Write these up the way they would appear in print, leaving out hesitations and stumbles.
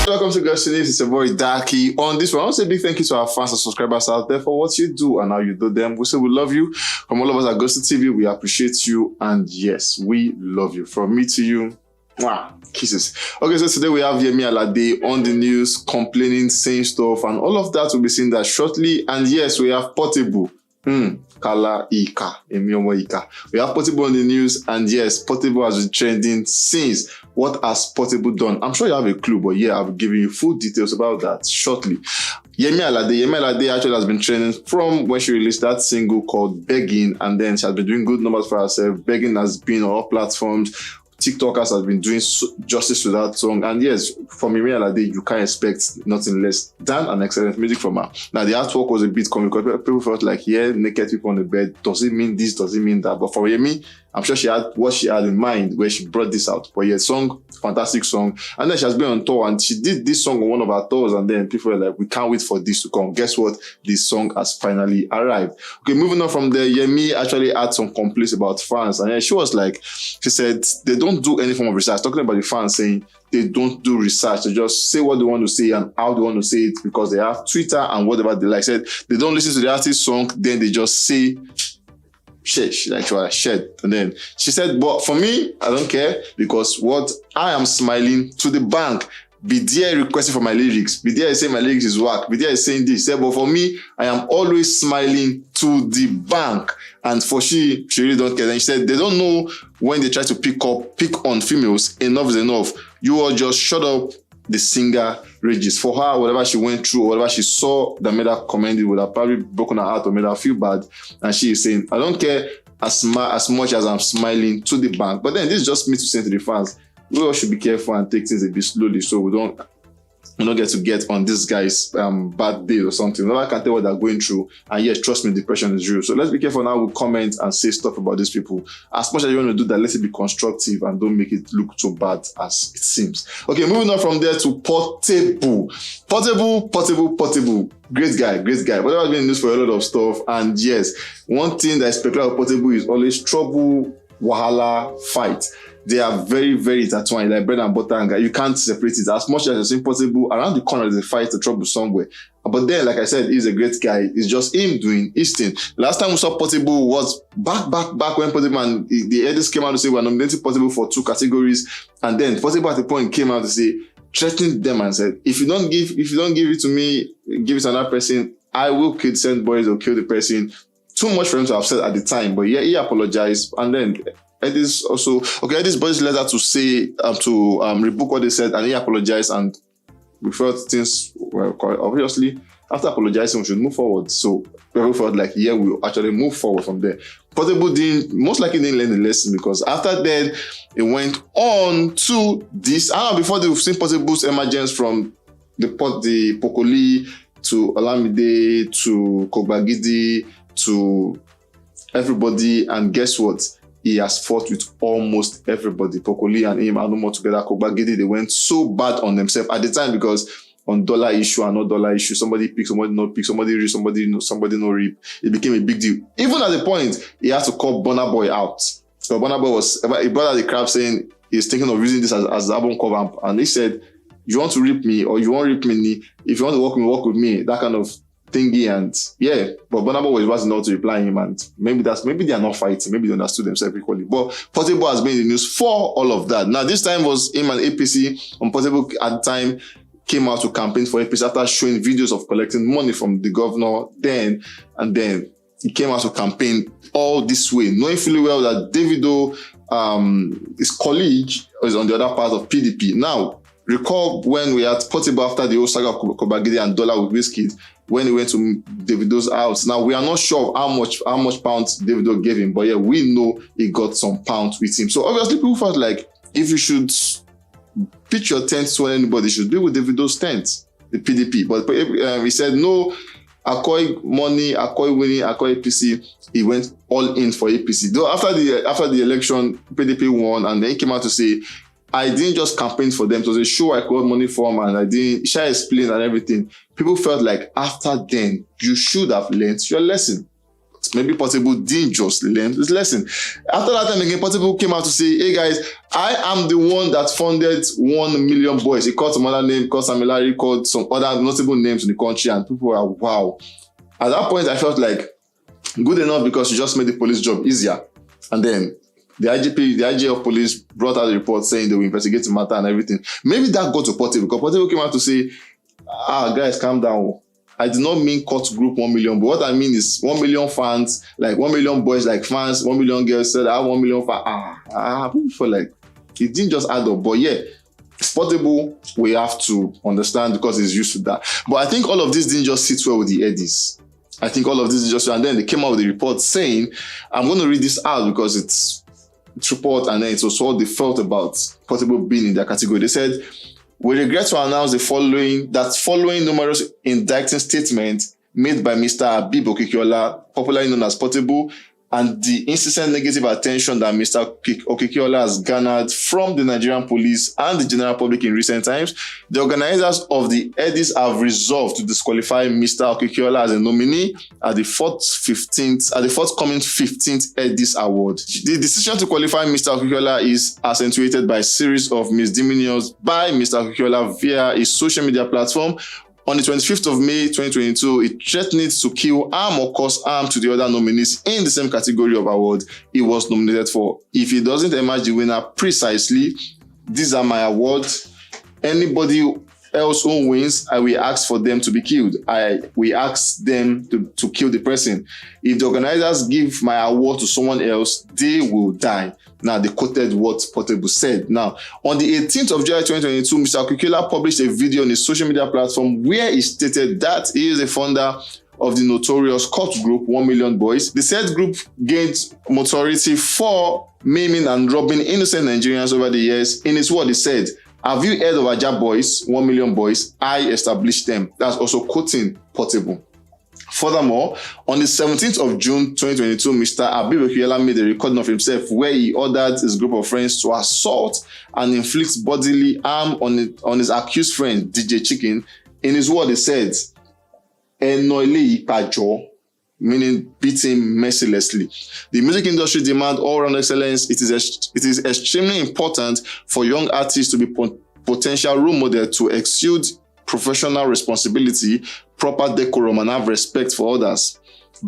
Welcome to Girls News. It's your boy Darky. On this one, I want to say a big thank you to our fans and subscribers out there for what you do and how you do them. We say we love you. From all of us at Girls TV, we appreciate you. And yes, we love you. From me to you, mwah, kisses. Okay, so today we have Yemi Alade on the news, complaining, saying stuff, and all of that will be seen that shortly. And yes, we have Portable. Kala Ika, Emiomo Ika. We have Portable on the news, and yes, Portable has been trending since. What has Portable done? I'm sure you have a clue, but yeah, I'll be giving you full details about that shortly. Yemi Alade actually has been trending from when she released that single called Begging, and then she has been doing good numbers for herself. Begging has been on all platforms. TikTokers have been doing justice to that song, and yes, from Yemi Alade, you can't expect nothing less than an excellent music from her. Now, the artwork was a bit comical. People felt like, yeah, naked people on the bed. Does it mean this? Does it mean that? But for Yemi, I'm sure she had what she had in mind when she brought this out. But yeah, song, fantastic song. And then she has been on tour, and she did this song on one of her tours, and then people were like, we can't wait for this to come. Guess what? This song has finally arrived. Okay, moving on from there, Yemi actually had some complaints about fans, and then she was like, she said they don't do any form of research, talking about the fans saying they don't do research, they just say what they want to say and how they want to say it because they have Twitter and whatever they like. Said they don't listen to the artist's song, then they just say shit, shed. And then she said, but for me, I don't care, because what I am smiling to the bank. Be there requesting for my lyrics. Be there saying my lyrics is whack. Be there saying this. Said, but for me, I am always smiling to the bank. And for she really don't care. And she said, they don't know when they try to pick on females. Enough is enough. You all just shut up. The singer rages. For her, whatever she went through, whatever she saw that made her commend, it would have probably broken her heart or made her feel bad. And she is saying, I don't care as much as I'm smiling to the bank. But then this is just me to say to the fans, we all should be careful and take things a bit slowly so we don't get on this guy's bad day or something. Nobody can tell what they're going through. And yes, trust me, depression is real. So let's be careful now. We comment and say stuff about these people. As much as you want to do that, let it be constructive and don't make it look so bad as it seems. Okay, moving on from there to Portable. Portable. Great guy. Whatever has been in news for a lot of stuff. And yes, one thing that is peculiar about Portable is always trouble, wahala, fight. They are very, very intertwined, like bread and butter and guy. You can't separate it. As much as it's Portable, around the corner there's a fight, a trouble somewhere. But then, like I said, he's a great guy. It's just him doing his thing. Last time we saw Portable was back when Portable and the Headies came out to say we're nominating Portable for 2 categories. And then Portable at the point came out to say, threatening them and said, if you don't give it to me, give it to another person, I will kill send boys or kill the person. Too much for him to have said at the time. But yeah, he apologized. And then Headies also, Headies boys letter to say, to rebook what they said, and he apologized, and we felt things were obviously, after apologizing, we should move forward. So people felt like, yeah, we'll actually move forward from there. Portable most likely didn't learn the lesson, because after that, it went on to this. Before they've seen Portable's emergence from the Pokoli to Olamide to Kogbagidi to everybody, and guess what? He has fought with almost everybody. Pokoli and him are no more together. Kogbagidi, they went so bad on themselves at the time, because on dollar issue and not dollar issue, somebody pick, somebody not pick, somebody reap, somebody no reap. It became a big deal. Even at the point, he had to call Burna Boy out. So Burna Boy he brought out the crap saying he's thinking of using this as the album cover, and he said, you want to reap me or you want to reap me? If you want to work with me, that kind of thingy. And yeah, but Burna Boy was not to reply him, and maybe they are not fighting, maybe they understood themselves equally. But Portable has been in the news for all of that. Now this time was him and APC. On Portable at the time came out to campaign for APC after showing videos of collecting money from the governor then, and then he came out to campaign all this way, knowing fully well that Davido, his colleague, is on the other part of PDP. Now recall when we had Portable after the old saga of Kogbagidi and Dollar with Wizkid, when he went to Davido's house. Now, we are not sure how much pounds Davido gave him, but yeah, we know he got some pounds with him. So obviously, people felt like if you should pitch your tent to anybody, it should be with Davido's tent, the PDP. But he said, no, Akoi money, Akoi winning, Akoi APC. He went all in for APC. Though after the election, PDP won, and then he came out to say, I didn't just campaign for them. It was a show I got money from, and I didn't share explain and everything. People felt like after then, you should have learned your lesson. maybe Portable didn't just learn his lesson. After that time again, Portable came out to say, hey guys, I am the one that funded 1 million boys. He called some other name, called Samuel Larry, called some other notable names in the country, and people were, wow. At that point, I felt like, good enough because you just made the police job easier. And then the IG of police brought out a report saying they will investigate the matter and everything. Maybe that got to Portable, because Portable came out to say, guys, calm down. I did not mean cut group 1 million, but what I mean is 1 million fans, like 1 million boys, like fans, 1 million girls said, I have 1 million fans. People feel like it didn't just add up. But yeah, Portable, we have to understand because he's used to that. But I think all of this didn't just sit well with the Headies. I think all of this is just, and then they came out with a report saying, I'm going to read this out because it's report, and then it was what they felt about Portable being in their category. They said, we regret to announce following numerous indicting statements made by Mr. Habib Okikiola, popularly known as Portable, and the incessant negative attention that Mr. Okikiola has garnered from the Nigerian police and the general public in recent times, the organizers of the Headies have resolved to disqualify Mr. Okikiola as a nominee at the forthcoming 15th Headies Award. The decision to qualify Mr. Okikiola is accentuated by a series of misdemeanors by Mr. Okikiola via his social media platform. On the 25th of May 2022, it threatened to kill, harm, or cause harm to the other nominees in the same category of award he was nominated for. If he doesn't emerge the winner precisely, these are my awards. Anybody else who wins, I will ask for them to be killed. I will ask them to kill the person. If the organizers give my award to someone else, they will die. Now, they quoted what Portable said. Now, on the 18th of July 2022, Mr. Okikiola published a video on his social media platform where he stated that he is a founder of the notorious cult group 1 Million Boys. The said group gained notoriety for maiming and robbing innocent Nigerians over the years. In his word, he said, have you heard of Ajah Boys, 1 Million Boys? I established them. That's also quoting Portable. Furthermore, on the 17th of June 2022, Mr. Habib Okikiola made a recording of himself where he ordered his group of friends to assault and inflict bodily harm on his accused friend, DJ Chicken. In his word, he said, "Enoile Ipajo," meaning beat him mercilessly. The music industry demands all-round excellence. It is extremely important for young artists to be potential role models to exude professional responsibility, proper decorum, and have respect for others.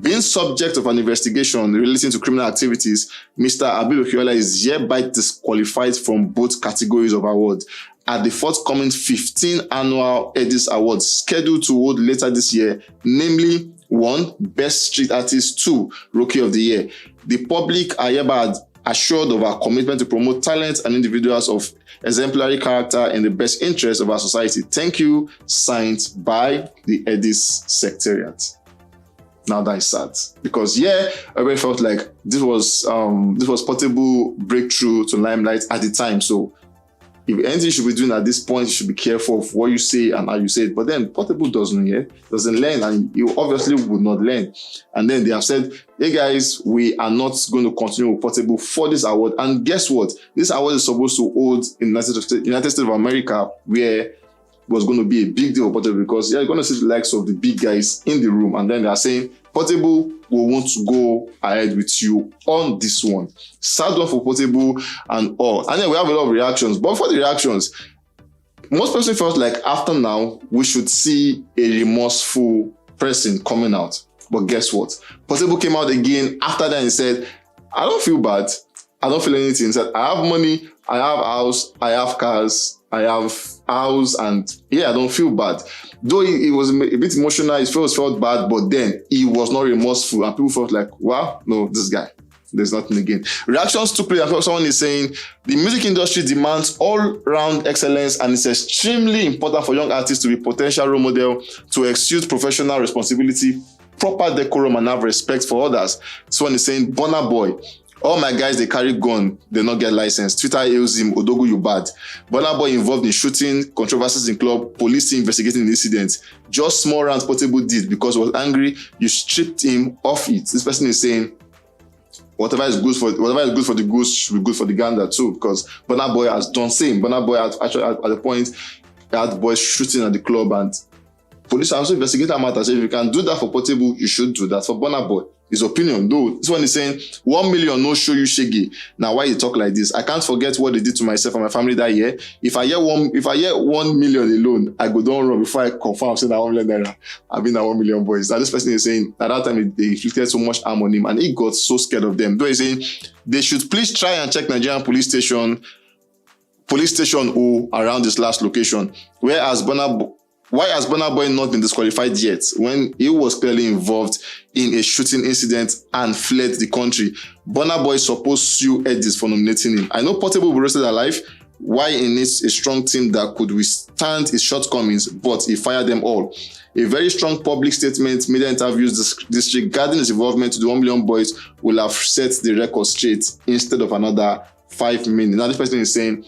Being subject of an investigation relating to criminal activities, Mr. Habib Okikiola is hereby disqualified from both categories of awards at the forthcoming 15th Annual Headies Awards scheduled to hold later this year, namely 1. Best Street Artist, 2. Rookie of the Year. The public are hereby assured of our commitment to promote talent and individuals of exemplary character in the best interest of our society. Thank you. Signed by the Headies Secretariat. Now that is sad because everybody felt like this was Portable breakthrough to limelight at the time. So if anything you should be doing at this point, you should be careful of what you say and how you say it. But then Portable doesn't learn, and you obviously would not learn. And then they have said, hey guys, we are not going to continue with Portable for this award. And guess what? This award is supposed to hold in the United States of America, where it was going to be a big deal for Portable because you're going to see the likes of the big guys in the room. And then they are saying, Portable will want to go ahead with you on this one. Sad one for Portable and all. And then we have a lot of reactions. But for the reactions, most people felt like after now, we should see a remorseful person coming out. But guess what? Portable came out again after that and said, I don't feel bad. I don't feel anything. He said, I have money, I have house, I have cars, I have house, and I don't feel bad. Though he was a bit emotional, his feelings felt bad, but then he was not remorseful, and people felt like, wow, no, this guy, there's nothing again. Reactions took place. Someone is saying, the music industry demands all-round excellence, and it's extremely important for young artists to be potential role model, to exude professional responsibility, proper decorum, and have respect for others. Someone is saying, Burna Boy, all my guys, they carry gun, they not get license. Twitter hails him, Odogu, you bad. Burna Boy involved in shooting, controversies in club, police investigating the incident. Just small rounds Portable did because he was angry, you stripped him off it. This person is saying, whatever is good for the goose should be good for the gander too, because Burna Boy has done same. Burna Boy has actually at the point had boys shooting at the club, and police also investigate that matter. So if you can do that for Portable, you should do that for Burna Boy. his opinion. Though this one is saying 1 million no show you shaggy. Now why you talk like this? I can't forget what they did to myself and my family that year. If I hear 1 million alone, I go down wrong before I confirm saying that 1 million naira. I've been at 1 million boys. Now this person is saying at that time they inflicted so much harm on him and he got so scared of them. Though he's saying they should please try and check Nigerian police station O around this last location. Why has Burna Boy not been disqualified yet when he was clearly involved in a shooting incident and fled the country? Burna Boy supposed to sue Headies for nominating him. I know Portable will be roasted alive. Why he needs a strong team that could withstand his shortcomings, but he fired them all. A very strong public statement, media interviews disregarding his involvement to the 1 million boys will have set the record straight instead of another 5 minutes. Now this person is saying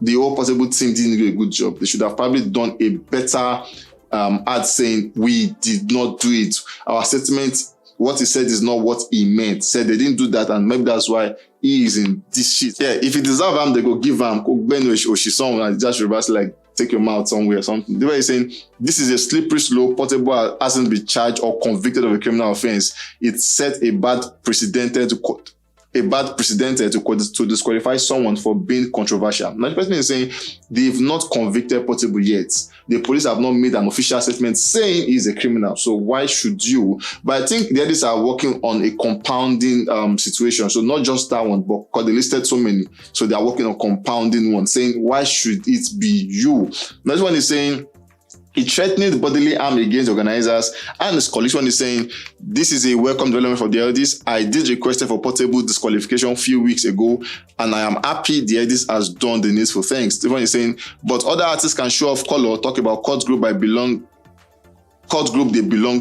the whole Portable team didn't do a good job. They should have probably done a better ad saying we did not do it. Our statement, what he said is not what he meant. Said they didn't do that and maybe that's why he is in this shit. Yeah, if he deserve him, they go give him or she someone and just reverse like take your mouth somewhere or something. They were saying this is a slippery slope. Portable hasn't been charged or convicted of a criminal offense. It set a bad precedent to disqualify someone for being controversial. Now the person is saying they've not convicted Portable yet. The police have not made an official statement saying he's a criminal. So why should you? But I think the Headies are working on a compounding situation. So not just that one, but because they listed so many. So they are working on compounding one, saying why should it be you? Now this one is saying he threatened bodily harm against organizers, and his colleague is saying, this is a welcome development for the Headies. I did request for Portable disqualification a few weeks ago, and I am happy the Headies has done the needful things. Stephen is saying, but other artists can show off color, talk about court group they belong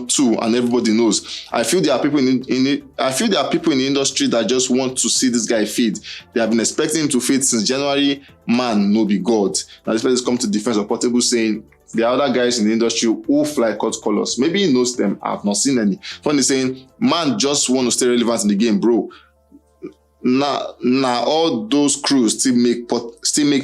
to, and everybody knows. I feel there are people in the industry that just want to see this guy feed. They have been expecting him to feed since January. Man, no be God. Now this person has come to defense of Portable saying, there are other guys in the industry who fly court colors. Maybe he knows them. I've not seen any. When he's saying, man just want to stay relevant in the game, bro. Now all those crews still make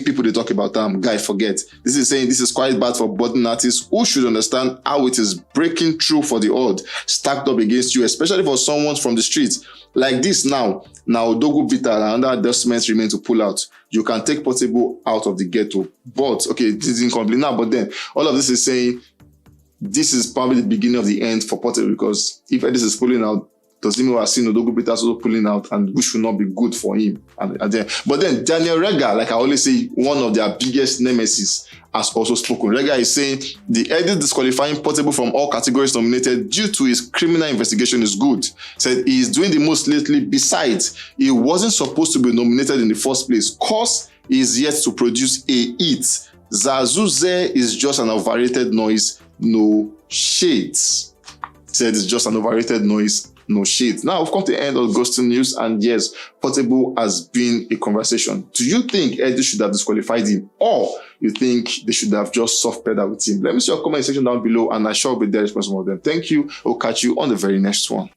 people they talk about them. Guy, forget. This is saying this is quite bad for budding artists who should understand how it is breaking through for the odd stacked up against you, especially for someone from the streets. Like this now Dogo Vita and other adjustments remain to pull out. You can take Portable out of the ghetto. But, okay, this is incomplete now, but then all of this is saying this is probably the beginning of the end for Portable, because if Headies is pulling out, does it mean we are seeing Dogo Vita also pulling out, and which should not be good for him. But then Daniel Rega, like I always say, one of their biggest nemesis, has also spoken. Rega is saying the Headies disqualifying Portable from all categories nominated due to his criminal investigation is good. Said he is doing the most lately. Besides, he wasn't supposed to be nominated in the first place cause he is yet to produce a hit. Zazuu is just an overrated noise, no shades. Said it's just an overrated noise, no shades. Now we've come to the end of ghosting news, and yes, Portable has been a conversation. Do you think Headies should have disqualified him, or you think they should have just soft pedal with him? Let me see your comment section down below, and I shall be there responsible for them. Thank you. I'll catch you on the very next one.